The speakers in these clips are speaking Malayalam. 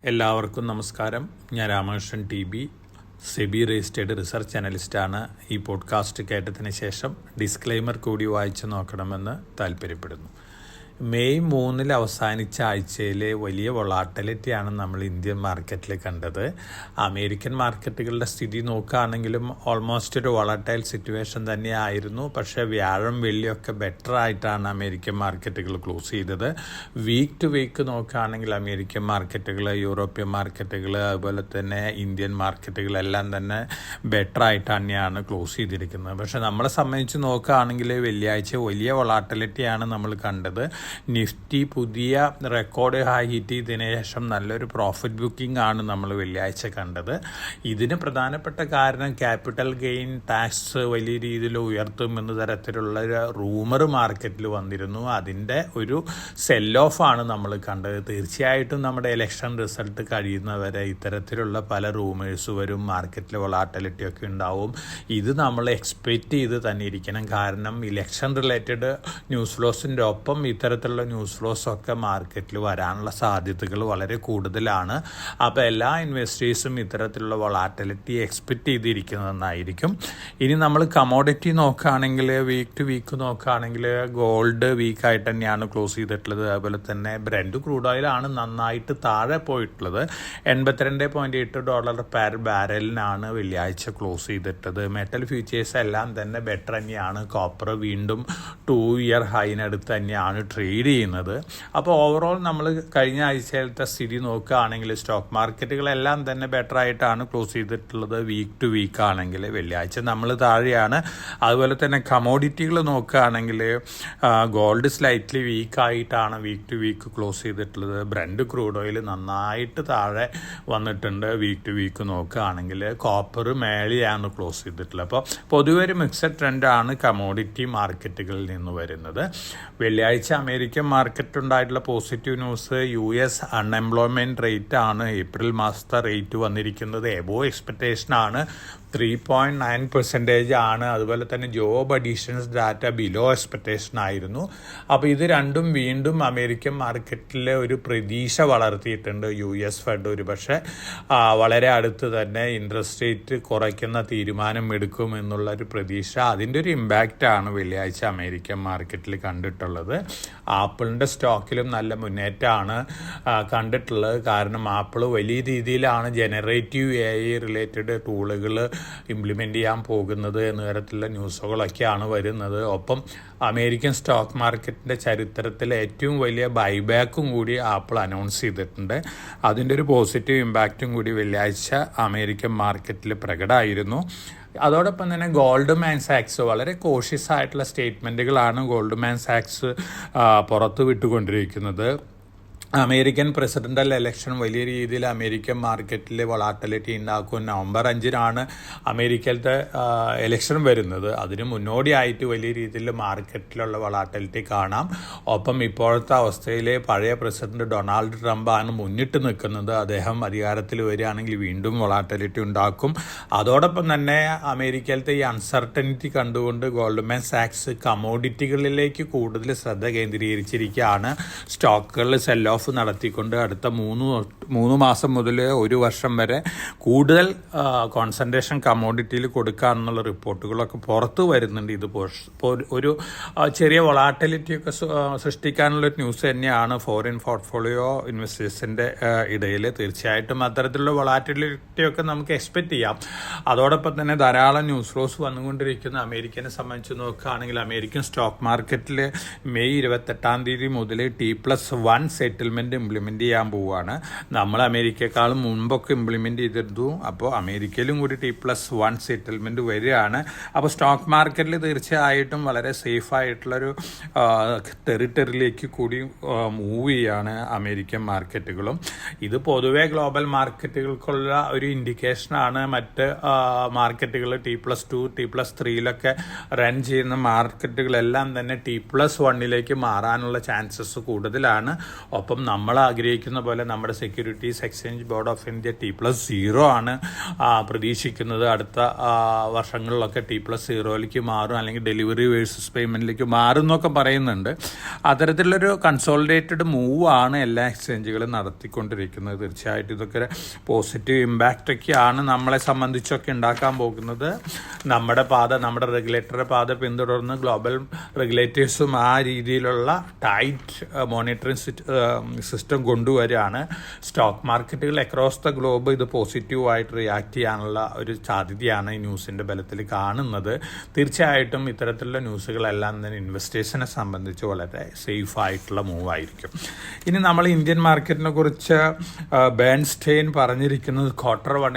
എല്ലാവർക്കും നമസ്കാരം. ഞാൻ Ramakrishnan TB, SEBI registered research അനലിസ്റ്റാണ്. ഈ പോഡ്കാസ്റ്റ് കേട്ടതിന് ശേഷം ഡിസ്ക്ലെയിമർ കൂടി വായിച്ചു നോക്കണമെന്ന് താല്പര്യപ്പെടുന്നു. മെയ് 3 അവസാനിച്ച ആഴ്ചയിലെ വലിയ വൊളാട്ടിലിറ്റിയാണ് നമ്മൾ ഇന്ത്യൻ മാർക്കറ്റിൽ കണ്ടത്. അമേരിക്കൻ മാർക്കറ്റുകളുടെ സ്ഥിതി നോക്കുകയാണെങ്കിലും ഓൾമോസ്റ്റ് ഒരു വൊളാറ്റൈൽ സിറ്റുവേഷൻ തന്നെയായിരുന്നു. പക്ഷേ വ്യാഴം വെള്ളിയൊക്കെ ബെറ്റർ ആയിട്ടാണ് അമേരിക്കൻ മാർക്കറ്റുകൾ ക്ലോസ് ചെയ്തത്. വീക്ക് ടു വീക്ക് നോക്കുകയാണെങ്കിൽ അമേരിക്കൻ മാർക്കറ്റുകൾ, യൂറോപ്യൻ മാർക്കറ്റുകൾ, അതുപോലെ തന്നെ ഇന്ത്യൻ മാർക്കറ്റുകളെല്ലാം തന്നെ ബെറ്റർ ആയിട്ട് തന്നെയാണ് ക്ലോസ് ചെയ്തിരിക്കുന്നത്. പക്ഷേ നമ്മളെ സംബന്ധിച്ച് നോക്കുകയാണെങ്കിൽ വെള്ളിയാഴ്ച വലിയ വൊളാട്ടിലിറ്റിയാണ് നമ്മൾ കണ്ടത്. നിഫ്റ്റി പുതിയ റെക്കോർഡ് ഹൈ ഹിറ്റ് ചെയ്തതിന് ശേഷം നല്ലൊരു പ്രോഫിറ്റ് ബുക്കിംഗ് ആണ് നമ്മൾ വെള്ളിയാഴ്ച കണ്ടത്. ഇതിന് പ്രധാനപ്പെട്ട കാരണം ക്യാപിറ്റൽ ഗെയിൻ ടാക്സ് വലിയ രീതിയിൽ ഉയർത്തും എന്ന തരത്തിലുള്ള റൂമർ മാർക്കറ്റിൽ വന്നിരുന്നു. അതിൻ്റെ ഒരു സെൽ ഓഫ് ആണ് നമ്മൾ കണ്ടത്. തീർച്ചയായിട്ടും നമ്മുടെ ഇലക്ഷൻ റിസൾട്ട് കഴിയുന്നവരെ ഇത്തരത്തിലുള്ള പല റൂമേഴ്സ് വരും, മാർക്കറ്റിൽ വൊളാറ്റിലിറ്റി ഒക്കെ ഉണ്ടാവും. ഇത് നമ്മൾ എക്സ്പെക്റ്റ് ചെയ്ത് തന്നെ ഇരിക്കണം. കാരണം ഇലക്ഷൻ റിലേറ്റഡ് ന്യൂസ് ഫ്ലോസിൻ്റെ ഒപ്പം ഇത്തരത്തിലുള്ള ന്യൂസ് ഫ്ലോസ് ഒക്കെ മാർക്കറ്റിൽ വരാനുള്ള സാധ്യതകൾ വളരെ കൂടുതലാണ്. അപ്പോൾ എല്ലാ ഇൻവെസ്റ്റേഴ്സും ഇത്തരത്തിലുള്ള വൊളാറ്റിലിറ്റി എക്സ്പെക്റ്റ് ചെയ്തിരിക്കുന്നതെന്നായിരിക്കും. ഇനി നമ്മൾ കമോഡിറ്റി നോക്കുകയാണെങ്കിൽ വീക്ക് ടു വീക്ക് നോക്കുകയാണെങ്കിൽ ഗോൾഡ് വീക്കായിട്ട് തന്നെയാണ് ക്ലോസ് ചെയ്തിട്ടുള്ളത്. അതുപോലെ തന്നെ ബ്രെൻഡ് ക്രൂഡ് ഓയിലാണ് നന്നായിട്ട് താഴെ പോയിട്ടുള്ളത്. $82.8 പെർ ബാരലിനാണ് വെള്ളിയാഴ്ച ക്ലോസ് ചെയ്തിട്ടത്. മെറ്റൽ ഫ്യൂച്ചേഴ്സ് എല്ലാം തന്നെ ബെറ്റർ തന്നെയാണ്. കോപ്പർ വീണ്ടും 2 ഇയർ ഹൈനടുത്ത് തന്നെയാണ് ട്രേഡ് ചെയ്യുന്നത്. അപ്പോൾ ഓവറോൾ നമ്മൾ കഴിഞ്ഞ ആഴ്ചയിലത്തെ സ്ഥിതി നോക്കുകയാണെങ്കിൽ സ്റ്റോക്ക് മാർക്കറ്റുകളെല്ലാം തന്നെ ബെറ്റർ ആയിട്ടാണ് ക്ലോസ് ചെയ്തിട്ടുള്ളത്. വീക്ക് ടു വീക്ക് ആണെങ്കിൽ വെള്ളിയാഴ്ച നമ്മൾ താഴെയാണ്. അതുപോലെ തന്നെ കമോഡിറ്റികൾ നോക്കുകയാണെങ്കിൽ ഗോൾഡ് സ്ലൈറ്റ്ലി വീക്കായിട്ടാണ് വീക്ക് ടു വീക്ക് ക്ലോസ് ചെയ്തിട്ടുള്ളത്. ബ്രെൻഡ് ക്രൂഡ് ഓയിൽ നന്നായിട്ട് താഴെ വന്നിട്ടുണ്ട് വീക്ക് ടു വീക്ക് നോക്കുകയാണെങ്കിൽ. കോപ്പർ മേലെയാണ് ക്ലോസ് ചെയ്തിട്ടുള്ളത്. അപ്പോൾ പൊതുവെ ഒരു മിക്സഡ് ട്രെൻഡാണ് കമോഡിറ്റി മാർക്കറ്റുകളിൽ നിന്ന് വരുന്നത്. വെള്ളിയാഴ്ച അമേരിക്കൻ മാർക്കറ്റുണ്ടായിട്ടുള്ള positive news, US unemployment rate ആണ്. ഏപ്രിൽ മാസത്തെ റേറ്റ് വന്നിരിക്കുന്നത് എബോവ് എക്സ്പെക്റ്റേഷനാണ്. 3.9% ആണ്. അതുപോലെ തന്നെ job additions data below expectation ആയിരുന്നു. അപ്പോൾ ഇത് രണ്ടും വീണ്ടും അമേരിക്കൻ മാർക്കറ്റിലെ ഒരു പ്രതീക്ഷ വളർത്തിയിട്ടുണ്ട്. US ഫെഡ് ഒരു പക്ഷേ വളരെ അടുത്ത് തന്നെ ഇൻട്രസ്റ്റ് റേറ്റ് കുറയ്ക്കുന്ന തീരുമാനം എടുക്കും എന്നുള്ളൊരു പ്രതീക്ഷ, അതിൻ്റെ ഒരു ഇമ്പാക്റ്റാണ് വെള്ളിയാഴ്ച അമേരിക്കൻ മാർക്കറ്റിൽ കണ്ടിട്ടുള്ളത്. ആപ്പിളിൻ്റെ സ്റ്റോക്കിലും നല്ല മുന്നേറ്റമാണ് കണ്ടിട്ടുള്ളത്. കാരണം ആപ്പിൾ വലിയ രീതിയിലാണ് ജനറേറ്റീവ് AI റിലേറ്റഡ് ടൂളുകൾ ഇംപ്ലിമെൻ്റ് ചെയ്യാൻ പോകുന്നത് എന്ന തരത്തിലുള്ള ന്യൂസുകളൊക്കെയാണ് വരുന്നത്. ഒപ്പം അമേരിക്കൻ സ്റ്റോക്ക് മാർക്കറ്റിൻ്റെ ചരിത്രത്തിലെ ഏറ്റവും വലിയ ബൈബാക്കും കൂടി ആപ്പിൾ അനൗൺസ് ചെയ്തിട്ടുണ്ട്. അതിൻ്റെ ഒരു പോസിറ്റീവ് ഇമ്പാക്റ്റും കൂടി വെള്ളിയാഴ്ച അമേരിക്കൻ മാർക്കറ്റിൽ പ്രകടമായിരുന്നു. അതോടൊപ്പം തന്നെ ഗോൾഡ്മാൻ സാക്സ് വളരെ കോഷ്യസ് ആയിട്ടുള്ള സ്റ്റേറ്റ്മെൻറ്റുകളാണ് ഗോൾഡ്മാൻ സാക്സ് പുറത്തു വിട്ടുകൊണ്ടിരിക്കുന്നത്. അമേരിക്കൻ പ്രസിഡൻ്റൽ ഇലക്ഷൻ വലിയ രീതിയിൽ അമേരിക്കൻ മാർക്കറ്റിൽ വൊളാറ്റിലിറ്റി ഉണ്ടാക്കും. നവംബർ 5 അമേരിക്കയിലത്തെ ഇലക്ഷൻ വരുന്നത്. അതിന് മുന്നോടിയായിട്ട് വലിയ രീതിയിൽ മാർക്കറ്റിലുള്ള വൊളാറ്റിലിറ്റി കാണാം. ഒപ്പം ഇപ്പോഴത്തെ അവസ്ഥയിൽ പഴയ പ്രസിഡന്റ് ഡൊണാൾഡ് ട്രംപാണ് മുന്നിട്ട് നിൽക്കുന്നത്. അദ്ദേഹം അധികാരത്തിൽ വരികയാണെങ്കിൽ വീണ്ടും വൊളാറ്റിലിറ്റി ഉണ്ടാക്കും. അതോടൊപ്പം തന്നെ അമേരിക്കയിലത്തെ ഈ അൺസർട്ടനിറ്റി കണ്ടുകൊണ്ട് ഗോൾഡ്മാൻ സാക്സ് കമോഡിറ്റികളിലേക്ക് കൂടുതൽ ശ്രദ്ധ കേന്ദ്രീകരിച്ചിരിക്കുകയാണ്. സ്റ്റോക്കുകളിൽ സെൽ ഓഫ് നടത്തിക്കൊണ്ട് അടുത്ത 3 മാസം മുതൽ 1 വർഷം വരെ കൂടുതൽ കോൺസെൻട്രേഷൻ കമോഡിറ്റിയിൽ കൊടുക്കാമെന്നുള്ള റിപ്പോർട്ടുകളൊക്കെ പുറത്തു വരുന്നുണ്ട്. ഇത് ഒരു ചെറിയ വൊളാറ്റിലിറ്റിയൊക്കെ സൃഷ്ടിക്കാനുള്ളൊരു ന്യൂസ് തന്നെയാണ് ഫോറിൻ പോർട്ട്ഫോളിയോ ഇൻവെസ്റ്റേഴ്സിൻ്റെ ഇടയിൽ. തീർച്ചയായിട്ടും അത്തരത്തിലുള്ള വൊളാറ്റിലിറ്റിയൊക്കെ നമുക്ക് എക്സ്പെക്റ്റ് ചെയ്യാം. അതോടൊപ്പം തന്നെ ധാരാളം ന്യൂസ് ഫ്ലോസ് വന്നുകൊണ്ടിരിക്കുന്ന അമേരിക്കനെ സംബന്ധിച്ച് നോക്കുകയാണെങ്കിൽ അമേരിക്കൻ സ്റ്റോക്ക് മാർക്കറ്റിൽ മെയ് 28 മുതൽ T+1 സെറ്റിൽമെൻറ്റ് ഇംപ്ലിമെൻ്റ് ചെയ്യാൻ പോവുകയാണ്. നമ്മൾ അമേരിക്കയെക്കാളും മുൻപൊക്കെ ഇംപ്ലിമെൻ്റ് ചെയ്തിരുന്നു. അപ്പോൾ അമേരിക്കയിലും കൂടി T+1 സെറ്റിൽമെൻറ്റ് വരികയാണ്. അപ്പോൾ സ്റ്റോക്ക് മാർക്കറ്റിൽ തീർച്ചയായിട്ടും വളരെ സേഫ് ആയിട്ടുള്ളൊരു ടെറിട്ടറിയിലേക്ക് കൂടി മൂവ് ചെയ്യുകയാണ് അമേരിക്കൻ മാർക്കറ്റുകളും. ഇത് പൊതുവെ ഗ്ലോബൽ മാർക്കറ്റുകൾക്കുള്ള ഒരു ഇൻഡിക്കേഷനാണ്. മറ്റ് മാർക്കറ്റുകൾ T+2 T+3 റൺ ചെയ്യുന്ന മാർക്കറ്റുകളെല്ലാം തന്നെ T+1 മാറാനുള്ള ചാൻസസ് കൂടുതലാണ്. ഒപ്പം ഒപ്പം നമ്മൾ ആഗ്രഹിക്കുന്ന പോലെ നമ്മുടെ securities exchange board of India T+0 ആണ് പ്രതീക്ഷിക്കുന്നത്. അടുത്ത വർഷങ്ങളിലൊക്കെ T+0യിലേക്ക് മാറും, അല്ലെങ്കിൽ ഡെലിവറി വേഴ്സസ് പേയ്മെൻറ്റിലേക്ക് മാറും എന്നൊക്കെ പറയുന്നുണ്ട്. അത്തരത്തിലുള്ളൊരു കൺസോളിഡേറ്റഡ് മൂവാണ് എല്ലാ എക്സ്ചേഞ്ചുകളും നടത്തിക്കൊണ്ടിരിക്കുന്നത്. തീർച്ചയായിട്ടും ഇതൊക്കെ പോസിറ്റീവ് ഇമ്പാക്റ്റൊക്കെയാണ് നമ്മളെ സംബന്ധിച്ചൊക്കെ ഉണ്ടാക്കാൻ പോകുന്നത്. നമ്മുടെ റെഗുലേറ്ററുടെ പാത പിന്തുടർന്ന് ഗ്ലോബൽ റെഗുലേറ്റേഴ്സും ആ രീതിയിലുള്ള ടൈറ്റ് മോണിറ്ററിംഗ് സിസ്റ്റം കൊണ്ടുവരികയാണ്. സ്റ്റോക്ക് മാർക്കറ്റുകൾ അക്രോസ് ദ ഗ്ലോബ് ഇത് പോസിറ്റീവായിട്ട് റിയാക്ട് ചെയ്യാനുള്ള ഒരു സാധ്യതയാണ് ഈ ന്യൂസിൻ്റെ ബലത്തിൽ കാണുന്നത്. തീർച്ചയായിട്ടും ഇത്തരത്തിലുള്ള ന്യൂസുകളെല്ലാം തന്നെ ഇൻവെസ്റ്റേഴ്സിനെ സംബന്ധിച്ച് വളരെ സേഫ് ആയിട്ടുള്ള മൂവായിരിക്കും. ഇനി നമ്മൾ ഇന്ത്യൻ മാർക്കറ്റിനെ കുറിച്ച് ബേൺസ്റ്റൈൻ പറഞ്ഞിരിക്കുന്നത് Q1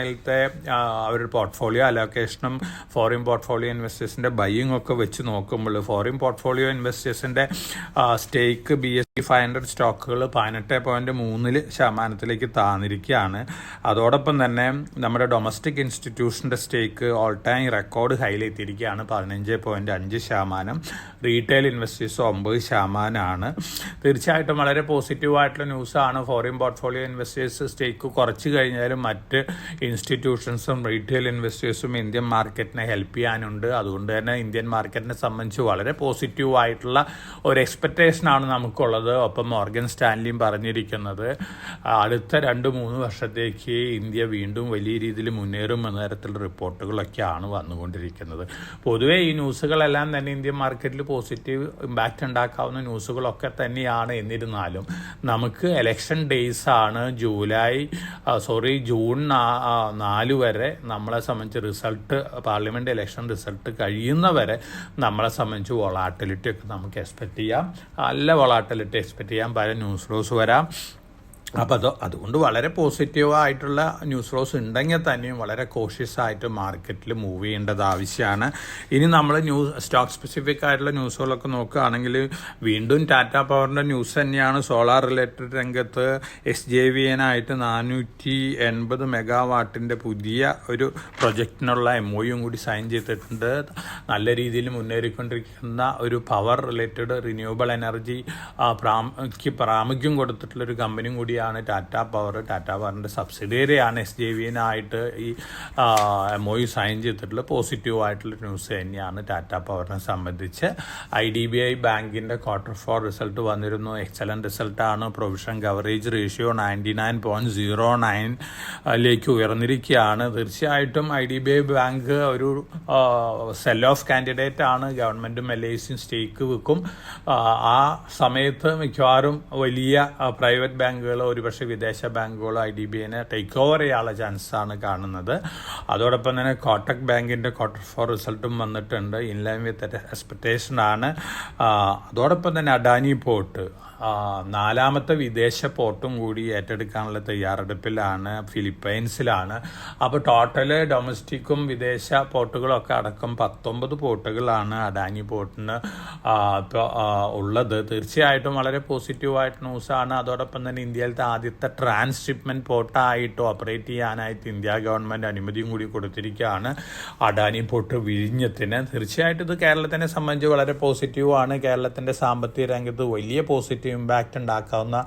അവരുടെ പോർട്ട്ഫോളിയോ അലോക്കേഷനും ഫോറിൻ പോർട്ട്ഫോളിയോ ഇൻവെസ്റ്റേഴ്സിൻ്റെ ബൈയിങ് ഒക്കെ വെച്ച് നോക്കുമ്പോൾ ഫോറിൻ പോർട്ട്ഫോളിയോ ഇൻവെസ്റ്റേഴ്സിൻ്റെ സ്റ്റേക്ക് BSE 500 സ്റ്റോക്കുകൾ 18.3% താന്നിരിക്കുകയാണ്. അതോടൊപ്പം തന്നെ നമ്മുടെ ഡൊമസ്റ്റിക് ഇൻസ്റ്റിറ്റ്യൂഷൻ്റെ സ്റ്റേക്ക് ഓൾ ടൈം റെക്കോർഡ് ഹൈലെത്തിയിരിക്കുകയാണ്, 15.5%. Retail investors 9%. തീർച്ചയായിട്ടും വളരെ പോസിറ്റീവായിട്ടുള്ള ന്യൂസാണ്. ഫോറിൻ പോർട്ട്ഫോളിയോ ഇൻവെസ്റ്റേഴ്സ് സ്റ്റേക്ക് കുറച്ച് കഴിഞ്ഞാലും മറ്റ് ഇൻസ്റ്റിറ്റ്യൂഷൻസും റീറ്റെയിൽ ഇൻവെസ്റ്റേഴ്സും ഇന്ത്യൻ മാർക്കറ്റിനെ ഹെൽപ്പ് ചെയ്യാനുണ്ട്. അതുകൊണ്ട് തന്നെ ഇന്ത്യൻ മാർക്കറ്റിനെ സംബന്ധിച്ച് വളരെ പോസിറ്റീവായിട്ടുള്ള ഒരു എക്സ്പെക്റ്റേഷനാണ് നമുക്കുള്ളത്. ഒപ്പം മോർഗൻ സ്റ്റാൻലിയും പറഞ്ഞിരിക്കുന്നത് അടുത്ത 2-3 വർഷത്തേക്ക് ഇന്ത്യ വീണ്ടും വലിയ രീതിയിൽ മുന്നേറും എന്ന തരത്തിലുള്ള റിപ്പോർട്ടുകളൊക്കെയാണ് വന്നുകൊണ്ടിരിക്കുന്നത്. പൊതുവേ ഈ ന്യൂസുകളെല്ലാം തന്നെ ഇന്ത്യൻ മാർക്കറ്റിൽ പോസിറ്റീവ് ഇമ്പാക്റ്റ് ഉണ്ടാക്കാവുന്ന ന്യൂസുകളൊക്കെ തന്നെയാണ്. എന്നിരുന്നാലും നമുക്ക് ഇലക്ഷൻ ഡേയ്സ് ആണ്. ജൂൺ 4 വരെ നമ്മളെ സംബന്ധിച്ച് പാർലമെൻറ്റ് ഇലക്ഷൻ റിസൾട്ട് കഴിയുന്നവരെ നമ്മളെ സംബന്ധിച്ച് വൊളാട്ടിലിറ്റി ഒക്കെ നമുക്ക് എക്സ്പെക്റ്റ് ചെയ്യാം. നല്ല വൊളാട്ടിലിറ്റി എക്സ്പെക്റ്റ് ചെയ്യാം. പല ന്യൂസ് ഫ്ലോസ് വരാം. അപ്പോൾ അതുകൊണ്ട് വളരെ പോസിറ്റീവായിട്ടുള്ള ന്യൂസ് ഫ്ലോസ് ഉണ്ടെങ്കിൽ തന്നെയും വളരെ കോഷ്യസ് ആയിട്ട് മാർക്കറ്റിൽ മൂവ് ചെയ്യേണ്ടത് ആവശ്യമാണ്. ഇനി നമ്മൾ സ്റ്റോക്ക് സ്പെസിഫിക് ആയിട്ടുള്ള ന്യൂസുകളൊക്കെ നോക്കുകയാണെങ്കിൽ വീണ്ടും ടാറ്റ പവറിൻ്റെ ന്യൂസ് തന്നെയാണ്. സോളാർ റിലേറ്റഡ് രംഗത്ത് SJVN 480 മെഗാവാട്ടിൻ്റെ പുതിയ ഒരു പ്രൊജക്റ്റിനുള്ള MOU കൂടി സൈൻ ചെയ്തിട്ടുണ്ട്. നല്ല രീതിയിൽ മുന്നേറിക്കൊണ്ടിരിക്കുന്ന ഒരു പവർ റിലേറ്റഡ് റിന്യൂവബിൾ എനർജി പ്രാമുഖ്യം കൊടുത്തിട്ടുള്ളൊരു കമ്പനിയും കൂടിയാണ് ടാറ്റ പവറിൻ്റെ സബ്സിഡിയറിയാണ് SJVN ആയിട്ട് ഈ MOU സൈൻ ചെയ്തിട്ടുള്ള പോസിറ്റീവായിട്ടുള്ള ന്യൂസ് തന്നെയാണ് ടാറ്റ പവറിനെ സംബന്ധിച്ച്. IDBI ബാങ്കിൻ്റെ Q4 റിസൾട്ട് വന്നിരുന്നു. എക്സലൻറ്റ് റിസൾട്ടാണ്. Provision coverage ratio 99.09 ഉയർന്നിരിക്കുകയാണ്. തീർച്ചയായിട്ടും IDBI ബാങ്ക് ഒരു സെൽ ഓഫ് കാൻഡിഡേറ്റ് ആണ്. ഗവൺമെൻറ്റും LICയും സ്റ്റേക്ക് വെക്കും. ആ സമയത്ത് മിക്കവാറും വലിയ പ്രൈവറ്റ് ബാങ്കുകൾ, ഒരുപക്ഷെ വിദേശ ബാങ്കുകളോ IDBIനെ ടേക്ക് ഓവർ ചെയ്യാനുള്ള ചാൻസാണ് കാണുന്നത്. അതോടൊപ്പം തന്നെ കോട്ടക് ബാങ്കിൻ്റെ Q4 റിസൾട്ടും വന്നിട്ടുണ്ട്. ഇൻലൈൻ വിത്ത് എക്സ്പെക്റ്റേഷനാണ്. അതോടൊപ്പം തന്നെ അഡാനി പോർട്ട് 4ാമത്തെ വിദേശ പോർട്ടും കൂടി ഏറ്റെടുക്കാനുള്ള തയ്യാറെടുപ്പിലാണ്. ഫിലിപ്പൈൻസിലാണ്. അപ്പോൾ ടോട്ടല് ഡൊമസ്റ്റിക്കും വിദേശ പോർട്ടുകളൊക്കെ അടക്കം 19 പോർട്ടുകളാണ് അഡാനി പോർട്ടിന് ഇപ്പോൾ ഉള്ളത്. തീർച്ചയായിട്ടും വളരെ പോസിറ്റീവായിട്ട് ന്യൂസാണ്. അതോടൊപ്പം തന്നെ ഇന്ത്യയിലത്തെ ആദ്യത്തെ ട്രാൻസ്ഷിപ്മെൻറ്റ് പോർട്ടായിട്ട് ഓപ്പറേറ്റ് ചെയ്യാനായിട്ട് ഇന്ത്യ ഗവൺമെൻറ് അനുമതിയും കൂടി കൊടുത്തിരിക്കുകയാണ് അഡാനി പോർട്ട് വിഴിഞ്ഞത്തിന്. തീർച്ചയായിട്ടും ഇത് കേരളത്തിനെ സംബന്ധിച്ച് വളരെ പോസിറ്റീവാണ്. കേരളത്തിൻ്റെ സാമ്പത്തിക രംഗത്ത് വലിയ പോസിറ്റീവ് ഇമ്പാക്റ്റ് ഉണ്ടാക്കാവുന്ന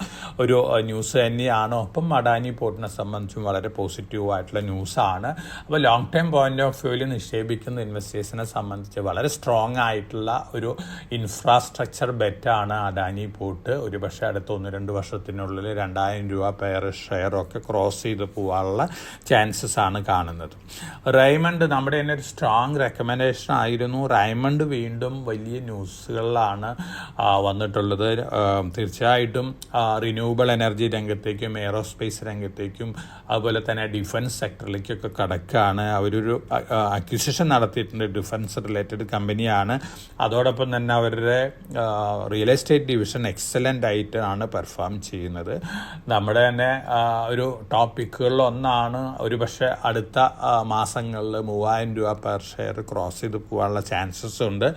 ഒരു ന്യൂസ് തന്നെയാണ്. ഒപ്പം അഡാനി പോർട്ടിനെ സംബന്ധിച്ചും വളരെ പോസിറ്റീവായിട്ടുള്ള ന്യൂസാണ്. അപ്പോൾ ലോങ് ടൈം പോയിന്റ് ഓഫ് വ്യൂവിൽ നിക്ഷേപിക്കുന്ന ഇൻവെസ്റ്റേഴ്സിനെ സംബന്ധിച്ച് വളരെ സ്ട്രോങ് ആയിട്ടുള്ള ഒരു ഇൻഫ്രാസ്ട്രക്ചർ ബെറ്റാണ് അഡാനി പോർട്ട്. ഒരുപക്ഷെ അടുത്ത 1-2 വർഷത്തിനുള്ളിൽ 2000 രൂപ പെയർ ഷെയറൊക്കെ ക്രോസ് ചെയ്ത് പോകാനുള്ള ചാൻസസ് ആണ് കാണുന്നത്. റൈമണ്ട് നമ്മുടെ തന്നെ ഒരു സ്ട്രോങ് റെക്കമെൻഡേഷൻ ആയിരുന്നു. റൈമണ്ട് വീണ്ടും വലിയ ന്യൂസുകളിലാണ് വന്നിട്ടുള്ളത്. തീർച്ചയായിട്ടും റിന്യൂവബിൾ എനർജി രംഗത്തേക്കും എയറോസ്പേസ് രംഗത്തേക്കും അതുപോലെ തന്നെ ഡിഫൻസ് സെക്ടറിലേക്കൊക്കെ കടക്കുകയാണ്. അവരൊരു അക്വിസിഷൻ നടത്തിയിട്ടുണ്ട്. ഡിഫൻസ് റിലേറ്റഡ് കമ്പനിയാണ്. അതോടൊപ്പം തന്നെ അവരുടെ റിയൽ എസ്റ്റേറ്റ് ഡിവിഷൻ എക്സലൻ്റ് ആയിട്ടാണ് പെർഫോം ചെയ്യുന്നത്. നമ്മുടെ തന്നെ ഒരു ടോപ്പ് പിക്കുകളിൽ ഒന്നാണ്. ഒരുപക്ഷെ അടുത്ത മാസങ്ങളിൽ 3000 രൂപ പെർ ഷെയർ ക്രോസ് ചെയ്ത് പോകാനുള്ള ചാൻസസ് ഉണ്ട്.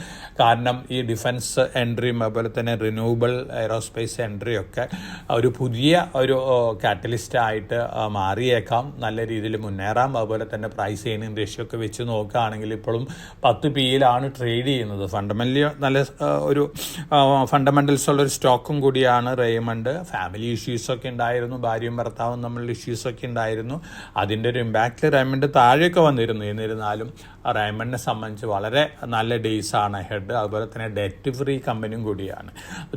കാരണം ഈ ഡിഫൻസ് എൻട്രിയും അതുപോലെ തന്നെ റിന്യൂവബിൾ എയറോസ്പേസ് എയ്റോസ്പേസ് എൻട്രിയൊക്കെ ഒരു പുതിയ ഒരു കാറ്റലിസ്റ്റായിട്ട് മാറിയേക്കാം. നല്ല രീതിയിൽ മുന്നേറാം. അതുപോലെ തന്നെ പ്രൈസ് ഏർണിംഗ് റേഷ്യോ ഒക്കെ വെച്ച് നോക്കുകയാണെങ്കിൽ ഇപ്പോഴും 10 PE ട്രേഡ് ചെയ്യുന്നത്. ഫണ്ടമെൻ്റലി നല്ല ഒരു ഫണ്ടമെൻ്റൽസ് ഉള്ളൊരു സ്റ്റോക്കും കൂടിയാണ് റെയ്മണ്ട്. ഫാമിലി ഇഷ്യൂസൊക്കെ ഉണ്ടായിരുന്നു, ഭാര്യയും ഭർത്താവും തമ്മിലുള്ള ഇഷ്യൂസൊക്കെ ഉണ്ടായിരുന്നു. അതിൻ്റെ ഒരു ഇമ്പാക്റ്റിൽ റെയ്മണ്ട് താഴെയൊക്കെ വന്നിരുന്നു. എന്നിരുന്നാലും റെയ്മണ്ടിനെ സംബന്ധിച്ച് വളരെ നല്ല ഡേയ്സാണ് ഹെഡ്. അതുപോലെ തന്നെ ഡെറ്റ് ഫ്രീ കമ്പനിയും കൂടിയാണ്.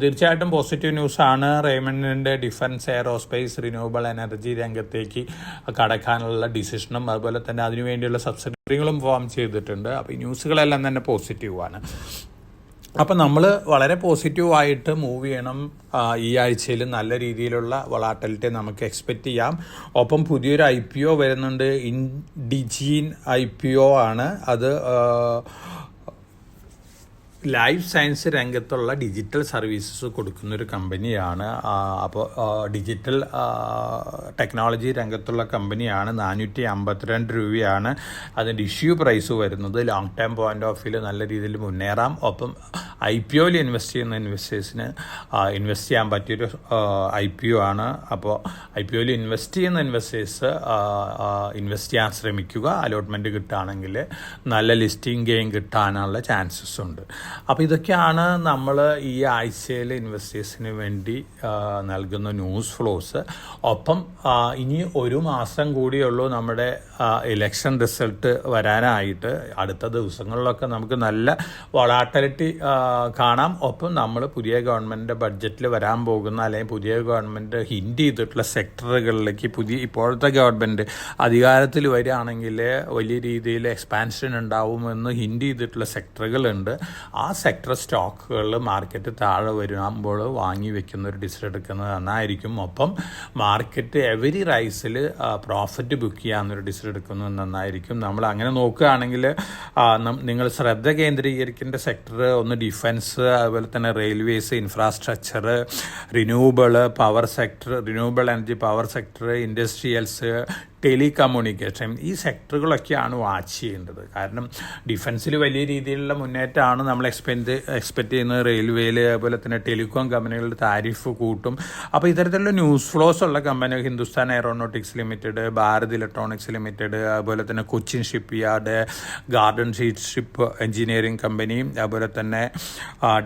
തീർച്ചയായിട്ടും പോസിറ്റീവ് ന്യൂസാണ്. റെയ്മണ്ടിൻ്റെ ഡിഫൻസ്, എയറോസ്പേസ്, റിന്യൂവബിൾ എനർജി രംഗത്തേക്ക് കടക്കാനുള്ള ഡിസിഷനും അതുപോലെ തന്നെ അതിനുവേണ്ടിയുള്ള സബ്സിഡികളും ഫോം ചെയ്തിട്ടുണ്ട്. അപ്പോൾ ഈ ന്യൂസുകളെല്ലാം തന്നെ പോസിറ്റീവാണ്. അപ്പം നമ്മൾ വളരെ പോസിറ്റീവായിട്ട് മൂവ് ചെയ്യണം. ഈ ആഴ്ചയിൽ നല്ല രീതിയിലുള്ള വൊളാറ്റിലിറ്റി നമുക്ക് എക്സ്പെക്റ്റ് ചെയ്യാം. ഒപ്പം പുതിയൊരു IPO വരുന്നുണ്ട്. ഇൻഡിജീൻ IPO ആണ് അത്. ലൈഫ് സയൻസ് രംഗത്തുള്ള ഡിജിറ്റൽ സർവീസസ് കൊടുക്കുന്നൊരു കമ്പനിയാണ്. അപ്പോൾ ഡിജിറ്റൽ ടെക്നോളജി രംഗത്തുള്ള കമ്പനിയാണ്. 452 രൂപയാണ് അതിൻ്റെ ഇഷ്യൂ പ്രൈസ് വരുന്നത്. ലോങ് ടേം പോയിൻ്റ് ഓഫ് വ്യൂവിൽ നല്ല രീതിയിൽ മുന്നേറാം. ഒപ്പം IPOയിൽ ഇൻവെസ്റ്റ് ചെയ്യുന്ന ഇൻവെസ്റ്റേഴ്സിന് ഇൻവെസ്റ്റ് ചെയ്യാൻ പറ്റിയൊരു IPO ആണ്. അപ്പോൾ IPOയിൽ ഇൻവെസ്റ്റ് ചെയ്യുന്ന ഇൻവെസ്റ്റേഴ്സ് ഇൻവെസ്റ്റ് ചെയ്യാൻ ശ്രമിക്കുക. അലോട്ട്മെൻറ്റ് കിട്ടുകയാണെങ്കിൽ നല്ല ലിസ്റ്റിംഗ് ഗെയിൻ കിട്ടാനുള്ള ചാൻസസ് ഉണ്ട്. അപ്പോൾ ഇതൊക്കെയാണ് നമ്മൾ ഈ ആഴ്ചയിൽ ഇൻവെസ്റ്റേഴ്സിന് വേണ്ടി നൽകുന്ന ന്യൂസ് ഫ്ലോസ്. ഒപ്പം ഇനി ഒരു മാസം കൂടിയുള്ളൂ നമ്മുടെ ഇലക്ഷൻ റിസൾട്ട് വരാനായിട്ട്. അടുത്ത ദിവസങ്ങളിലൊക്കെ നമുക്ക് നല്ല വൊളാറ്റിലിറ്റി കാണാം. ഒപ്പം നമ്മൾ പുതിയ ഗവൺമെൻറ്റിൻ്റെ ബഡ്ജറ്റിൽ വരാൻ പോകുന്ന അല്ലെങ്കിൽ പുതിയ ഗവൺമെൻറ് ഹിൻഡ് ചെയ്തിട്ടുള്ള സെക്ടറുകളിലേക്ക് ഇപ്പോഴത്തെ ഗവൺമെൻറ് അധികാരത്തിൽ വരികയാണെങ്കിൽ വലിയ രീതിയിൽ എക്സ്പാൻഷൻ ഉണ്ടാവുമെന്ന് ഹിൻഡ് ചെയ്തിട്ടുള്ള സെക്ടറുകളുണ്ട്. ആ സെക്ടർ സ്റ്റോക്കുകൾ മാർക്കറ്റ് താഴെ വരുമ്പോൾ വാങ്ങി വെക്കുന്ന ഒരു ഡിസിഷൻ എടുക്കുന്നത് നന്നായിരിക്കും. ഒപ്പം മാർക്കറ്റ് എവരി റൈസിൽ പ്രോഫിറ്റ് ബുക്ക് ചെയ്യാവുന്നൊരു ഡിസിഷൻ എടുക്കുന്നത് നന്നായിരിക്കും. നമ്മൾ അങ്ങനെ നോക്കുകയാണെങ്കിൽ നിങ്ങൾ ശ്രദ്ധ കേന്ദ്രീകരിക്കേണ്ട സെക്ടർ ഒന്ന് ഡിഫൻസ്, അതുപോലെ തന്നെ railways, infrastructure, renewable power sector, renewable energy power sector, industrials, telecommunication, ഈ സെക്ടറുകളൊക്കെയാണ് വാച്ച് ചെയ്യേണ്ടത്. കാരണം ഡിഫൻസിൽ വലിയ രീതിയിലുള്ള മുന്നേറ്റമാണ് നമ്മൾ എക്സ്പെക്റ്റ് ചെയ്യുന്നത്. റെയിൽവേയിൽ അതുപോലെ തന്നെ ടെലികോം കമ്പനികളുടെ താരിഫ് കൂട്ടും. അപ്പോൾ ഇത്തരത്തിലുള്ള ന്യൂസ് ഫ്ലോസ് ഉള്ള company Hindustan aeronautics limited, Bharat electronics limited, അതുപോലെ തന്നെ Cochin ship yard, garden ship engineering company, അതുപോലെ തന്നെ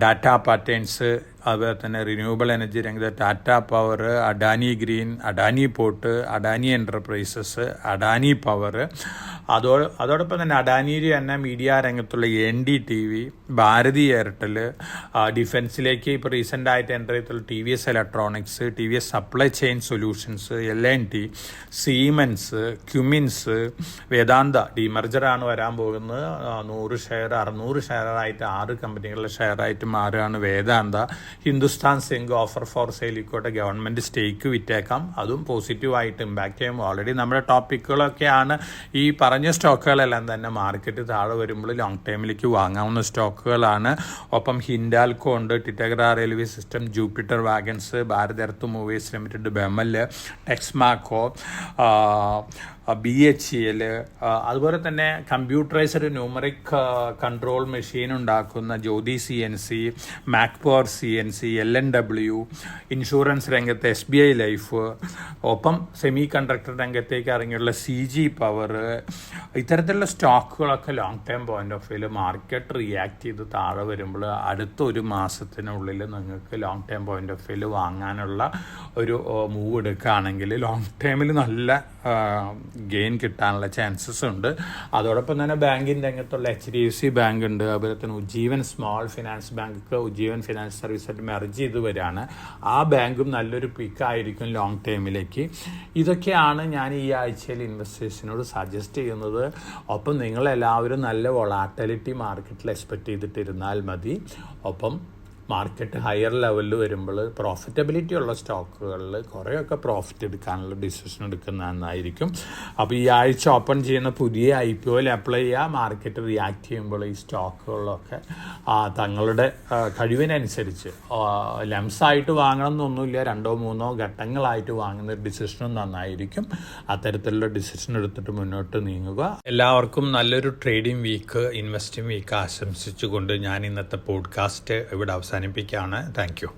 ഡാറ്റ പാറ്റേൺസ്, അതുപോലെ തന്നെ റിന്യൂവബിൾ എനർജി രംഗത്ത് Tata power, Adani green, Adani port, Adani enterprises, Adani power, അതോടൊപ്പം തന്നെ അഡാനിയിൽ തന്നെ മീഡിയ രംഗത്തുള്ള NDTV, ഭാരതി എയർടെൽ, ഡിഫൻസിലേക്ക് ഇപ്പോൾ റീസെൻ്റായിട്ട് എൻ്റർ ചെയ്തിട്ടുള്ള TVS electronics, TVS supply chain solutions, L&T, Siemens, Cummins, Vedanta ഡിമർജറാണ് വരാൻ പോകുന്നത്. 100 ഷെയർ 600 ഷെയറായിട്ട് 6 കമ്പനികളുടെ ഷെയറായിട്ട് മാറുകയാണ് Vedanta. Hindustan Zinc offer for സെയിലിക്കോട്ടെ ഗവൺമെൻറ് സ്റ്റേക്ക് വിറ്റേക്കാം. അതും പോസിറ്റീവായിട്ട് ഇമ്പാക്റ്റ് ചെയ്യും. ഓൾറെഡി നമ്മുടെ ടോപ്പിക്കുകളൊക്കെയാണ് ഈ പറഞ്ഞ സ്റ്റോക്കുകളെല്ലാം തന്നെ മാർക്കറ്റ് താഴെ വരുമ്പോൾ ലോങ് ടൈമിലേക്ക് വാങ്ങാവുന്ന സ്റ്റോക്കുകളാണ്. ഒപ്പം ഹിൻഡാൽകോ ഉണ്ട്, Titagarh Railway System, Jupiter Wagons, Bharat Earth Movers Limited, BEML, Texmaco, BHEL, അതുപോലെ തന്നെ കമ്പ്യൂട്ടറൈസ്ഡ് ന്യൂമറിക് കൺട്രോൾ മെഷീൻ ഉണ്ടാക്കുന്ന Jyoti CNC, Macpower CNC, L&W, insurance രംഗത്ത് SBI ലൈഫ്, ഒപ്പം സെമി കണ്ടക്ടർ രംഗത്തേക്ക് ഇറങ്ങിയുള്ള CG പവർ, ഇത്തരത്തിലുള്ള സ്റ്റോക്കുകളൊക്കെ ലോങ് ടൈം പോയിന്റ് ഓഫ് വ്യൂവിൽ മാർക്കറ്റ് റിയാക്ട് ചെയ്ത് താഴെ വരുമ്പോൾ അടുത്ത ഒരു മാസത്തിനുള്ളിൽ നിങ്ങൾക്ക് ലോങ് ടൈം പോയിന്റ് ഓഫ് വ്യൂവിൽ വാങ്ങാനുള്ള ഒരു മൂവ് എടുക്കുകയാണെങ്കിൽ ലോങ് ടൈമിൽ നല്ല ഗെയിൻ കിട്ടാനുള്ള ചാൻസസ് ഉണ്ട്. അതോടൊപ്പം തന്നെ ബാങ്കിൻ്റെ രംഗത്തുള്ള HDFC ബാങ്ക് ഉണ്ട്, അതുപോലെ തന്നെ Ujjivan Small Finance Bank Ujjivan Finance സർവീസായിട്ട് മെർജ് ചെയ്ത് വരികയാണ്. ആ ബാങ്കും നല്ലൊരു പിക്കായിരിക്കും ലോങ് ടൈമിലേക്ക്. ഇതൊക്കെയാണ് ഞാൻ ഈ ആഴ്ചയിൽ ഇൻവെസ്റ്റേഴ്സിനോട് സജസ്റ്റ് ചെയ്യുന്നത്. ഒപ്പം നിങ്ങളെല്ലാവരും നല്ല വൊളാറ്റിലിറ്റി മാർക്കറ്റിൽ എക്സ്പെക്റ്റ് ചെയ്തിട്ടിരുന്നാൽ മതി. ഒപ്പം മാർക്കറ്റ് ഹയർ ലെവലിൽ വരുമ്പോൾ പ്രോഫിറ്റബിലിറ്റി ഉള്ള സ്റ്റോക്കുകളിൽ കുറേയൊക്കെ പ്രോഫിറ്റ് എടുക്കാനുള്ള ഡിസിഷൻ എടുക്കുന്നതായിരിക്കും. അപ്പോൾ ഈ ആഴ്ച ഓപ്പൺ ചെയ്യുന്ന പുതിയ IPOയിൽ അപ്ലൈ ചെയ്യുക. മാർക്കറ്റ് റിയാക്ട് ചെയ്യുമ്പോൾ ഈ സ്റ്റോക്കുകളിലൊക്കെ തങ്ങളുടെ കഴിവിനനുസരിച്ച് ലംസായിട്ട് വാങ്ങണം എന്നൊന്നുമില്ല, 2-3 ഘട്ടങ്ങളായിട്ട് വാങ്ങുന്ന ഒരു ഡിസിഷനും നന്നായിരിക്കും. അത്തരത്തിലുള്ള ഡിസിഷൻ എടുത്തിട്ട് മുന്നോട്ട് നീങ്ങുക. എല്ലാവർക്കും നല്ലൊരു ട്രേഡിംഗ് വീക്ക്, ഇൻവെസ്റ്റിംഗ് വീക്ക് ആശംസിച്ചുകൊണ്ട് ഞാൻ ഇന്നത്തെ പോഡ്കാസ്റ്റ് ഇവിടെ അവസാനിപ്പിക്കുകയാണ്. Thank you.